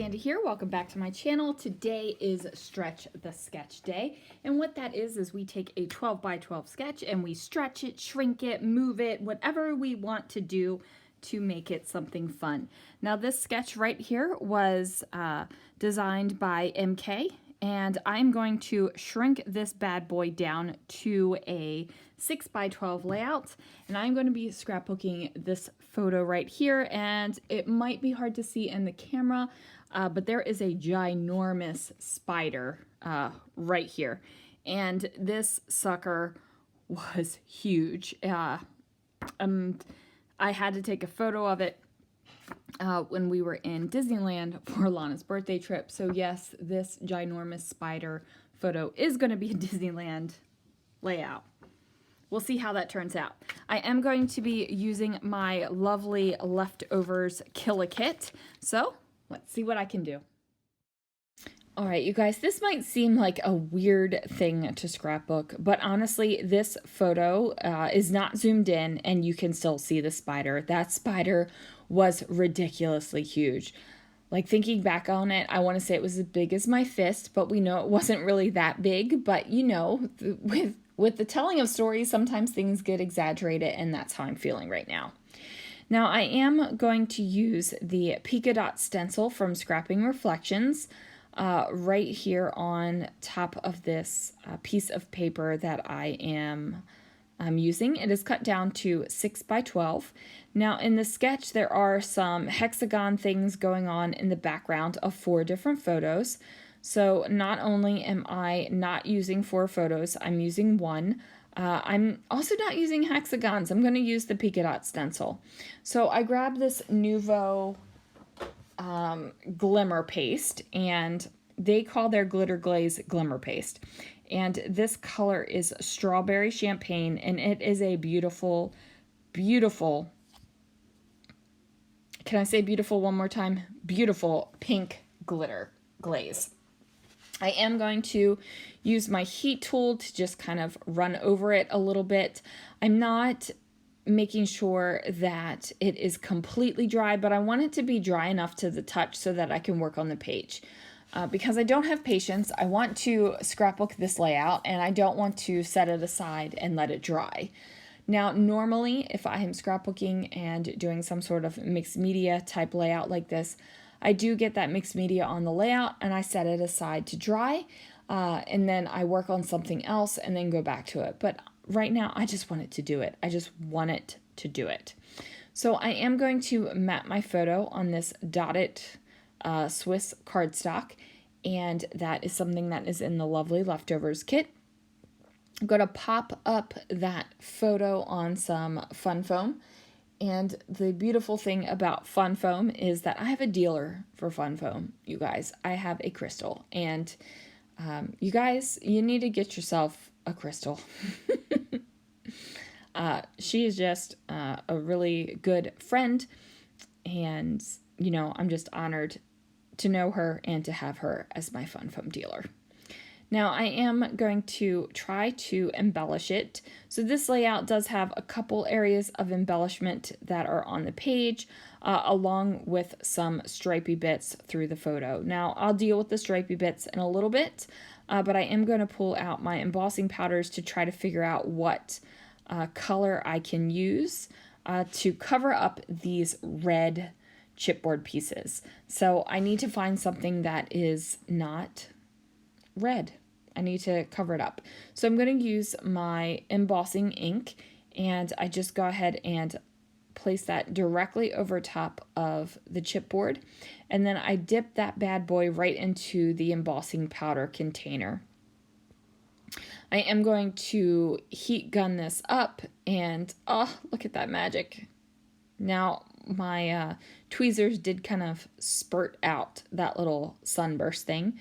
Sandy here. Welcome back to my channel. Today is Stretch the Sketch Day. And what that is we take a 12 by 12 sketch and we stretch it, shrink it, move it, whatever we want to do to make it something fun. Now this sketch right here was designed by MK, and I'm going to shrink this bad boy down to a 6 by 12 layout, and I'm going to be scrapbooking this photo right here, and it might be hard to see in the camera, but there is a ginormous spider right here, and this sucker was huge. I had to take a photo of it when we were in Disneyland for Lana's birthday trip. So yes, this ginormous spider photo is going to be a Disneyland layout. We'll see how that turns out. I am going to be using my lovely Leftovers Kill-A-Kit. So let's see what I can do. All right, you guys, this might seem like a weird thing to scrapbook, but honestly, this photo is not zoomed in and you can still see the spider. That spider was ridiculously huge. Like, thinking back on it, I want to say it was as big as my fist, but we know it wasn't really that big. But you know, with the telling of stories, sometimes things get exaggerated, and that's how I'm feeling right now. Now, I am going to use the Dot Stencil from Scrapping Reflections right here on top of this piece of paper that I am using. It is cut down to 6 by 12. Now in the sketch there are some hexagon things going on in the background of 4 different photos. So not only am I not using 4 photos, I'm using 1. I'm also not using hexagons. I'm going to use the Dot Stencil. So I grabbed this Nuvo glimmer paste, and they call their Glitter Glaze glimmer paste, and this color is Strawberry Champagne, and it is a beautiful, beautiful, can I say beautiful one more time? Beautiful pink glitter glaze. I am going to use my heat tool to just kind of run over it a little bit. I'm not making sure that it is completely dry, but I want it to be dry enough to the touch so that I can work on the page. Because I don't have patience, I want to scrapbook this layout, and I don't want to set it aside and let it dry. Now, normally, if I am scrapbooking and doing some sort of mixed media type layout like this, I do get that mixed media on the layout and I set it aside to dry, and then I work on something else and then go back to it. But right now, I just want it to do it. I just want it to do it. So I am going to map my photo on this dotted Swiss cardstock, and that is something that is in the lovely Leftovers kit. I'm going to pop up that photo on some fun foam, and the beautiful thing about fun foam is that I have a dealer for fun foam, you guys. I have a crystal, and you guys, you need to get yourself a crystal. She is just a really good friend, and you know, I'm just honored to know her and to have her as my fun foam dealer. Now I am going to try to embellish it. So this layout does have a couple areas of embellishment that are on the page, along with some stripy bits through the photo. Now I'll deal with the stripy bits in a little bit, but I am going to pull out my embossing powders to try to figure out what color I can use to cover up these red chipboard pieces. So I need to find something that is not red. I need to cover it up. So I'm going to use my embossing ink, and I just go ahead and place that directly over top of the chipboard, and then I dip that bad boy right into the embossing powder container. I am going to heat gun this up, and oh, look at that magic. Now my tweezers did kind of spurt out that little sunburst thing,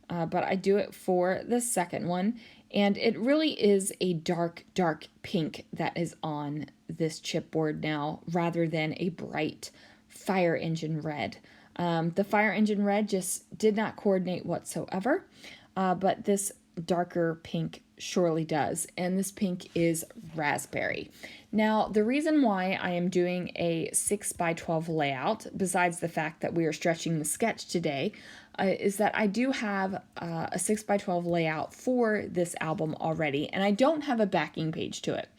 but I do it for the second one, and it really is a dark, dark pink that is on this chipboard now, rather than a bright fire engine red. The fire engine red just did not coordinate whatsoever, but this darker pink surely does. And this pink is raspberry. Now, the reason why I am doing a 6x12 layout, besides the fact that we are stretching the sketch today, is that I do have a 6x12 layout for this album already, and I don't have a backing page to it.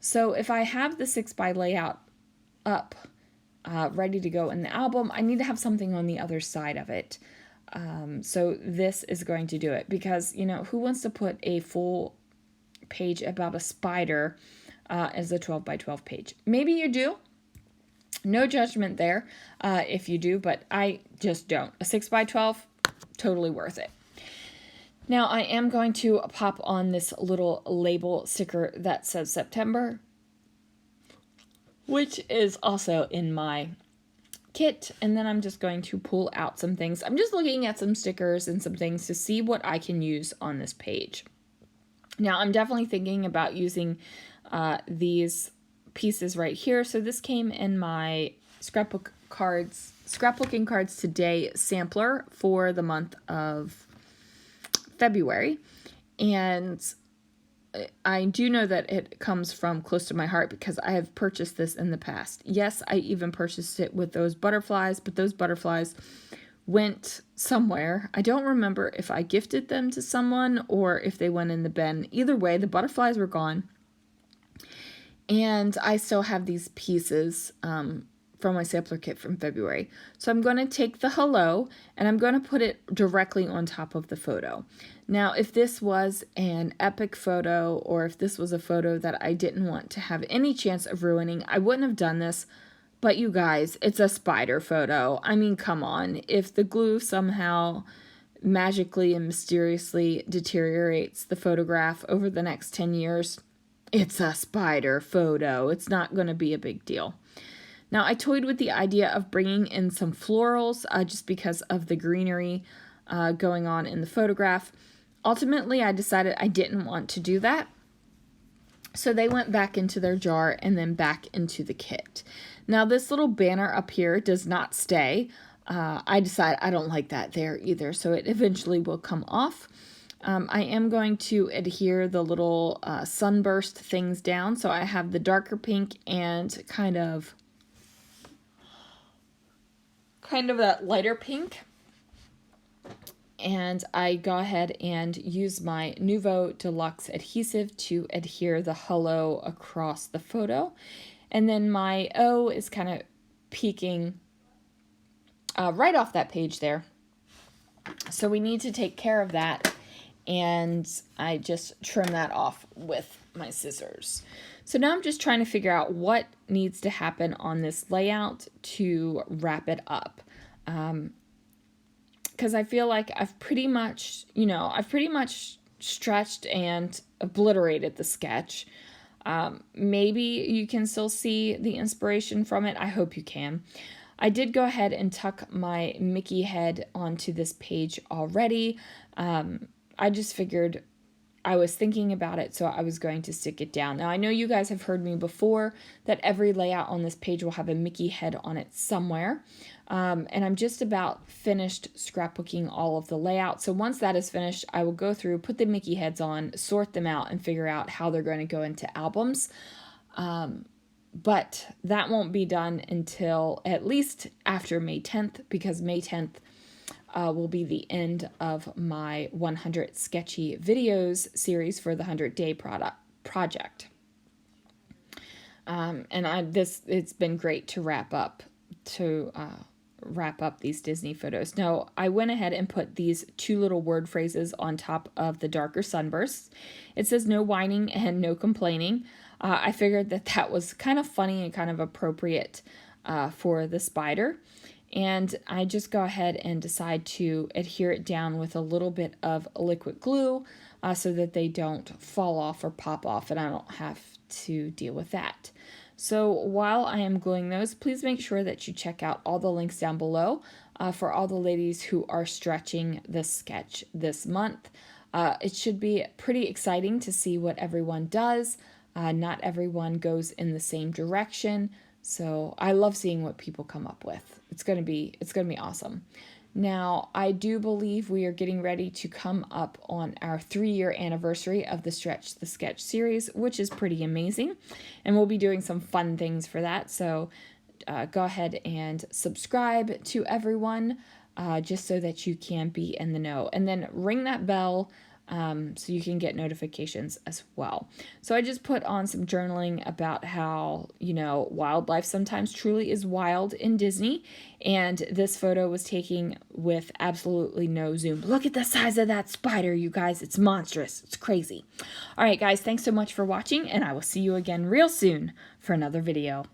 So if I have the 6x layout up, ready to go in the album, I need to have something on the other side of it. So this is going to do it, because, you know, who wants to put a full page about a spider as a 12x12 page? Maybe you do. No judgment there if you do, but I just don't. A 6x12, totally worth it. Now I am going to pop on this little label sticker that says September, which is also in my kit, and then I'm just going to pull out some things. I'm just looking at some stickers and some things to see what I can use on this page. Now I'm definitely thinking about using these pieces right here. So this came in my scrapbooking cards today sampler for the month of February, and I do know that it comes from close to my heart because I have purchased this in the past. Yes, I even purchased it with those butterflies, but those butterflies went somewhere. I don't remember if I gifted them to someone or if they went in the bin. Either way, the butterflies were gone. And I still have these pieces from my sampler kit from February. So I'm going to take the hello and I'm going to put it directly on top of the photo. Now, if this was an epic photo, or if this was a photo that I didn't want to have any chance of ruining, I wouldn't have done this. But you guys, it's a spider photo. I mean, come on. If the glue somehow magically and mysteriously deteriorates the photograph over the next 10 years, it's a spider photo. It's not going to be a big deal. Now, I toyed with the idea of bringing in some florals just because of the greenery going on in the photograph. Ultimately, I decided I didn't want to do that. So they went back into their jar and then back into the kit. Now, this little banner up here does not stay. I decided I don't like that there either, so it eventually will come off. I am going to adhere the little sunburst things down. So I have the darker pink and kind of that lighter pink. And I go ahead and use my Nouveau Deluxe adhesive to adhere the hello across the photo. And then my O is kind of peeking right off that page there. So we need to take care of that. And I just trim that off with my scissors. So now I'm just trying to figure out what needs to happen on this layout to wrap it up. Because I feel like I've pretty much stretched and obliterated the sketch. Maybe you can still see the inspiration from it. I hope you can. I did go ahead and tuck my Mickey head onto this page already. I just figured I was thinking about it, so I was going to stick it down. Now, I know you guys have heard me before that every layout on this page will have a Mickey head on it somewhere. And I'm just about finished scrapbooking all of the layout. So once that is finished, I will go through, put the Mickey heads on, sort them out, and figure out how they're going to go into albums. But that won't be done until at least after May 10th, because May 10th will be the end of my 100 sketchy videos series for the 100-day project. And it's been great to wrap up these Disney photos. Now, I went ahead and put these two little word phrases on top of the darker sunbursts. It says no whining and no complaining. I figured that was kind of funny and kind of appropriate for the spider. And I just go ahead and decide to adhere it down with a little bit of liquid glue so that they don't fall off or pop off, and I don't have to deal with that. So while I am gluing those, please make sure that you check out all the links down below for all the ladies who are stretching the sketch this month. It should be pretty exciting to see what everyone does. Not everyone goes in the same direction. So I love seeing what people come up with. It's gonna be awesome. Now, I do believe we are getting ready to come up on our 3-year anniversary of the Stretch the Sketch series, which is pretty amazing. And we'll be doing some fun things for that. So go ahead and subscribe to everyone just so that you can be in the know. And then ring that bell so you can get notifications as well. So I just put on some journaling about how, you know, wildlife sometimes truly is wild in Disney. And this photo was taken with absolutely no zoom. Look at the size of that spider, you guys. It's monstrous. It's crazy. All right, guys, thanks so much for watching, and I will see you again real soon for another video.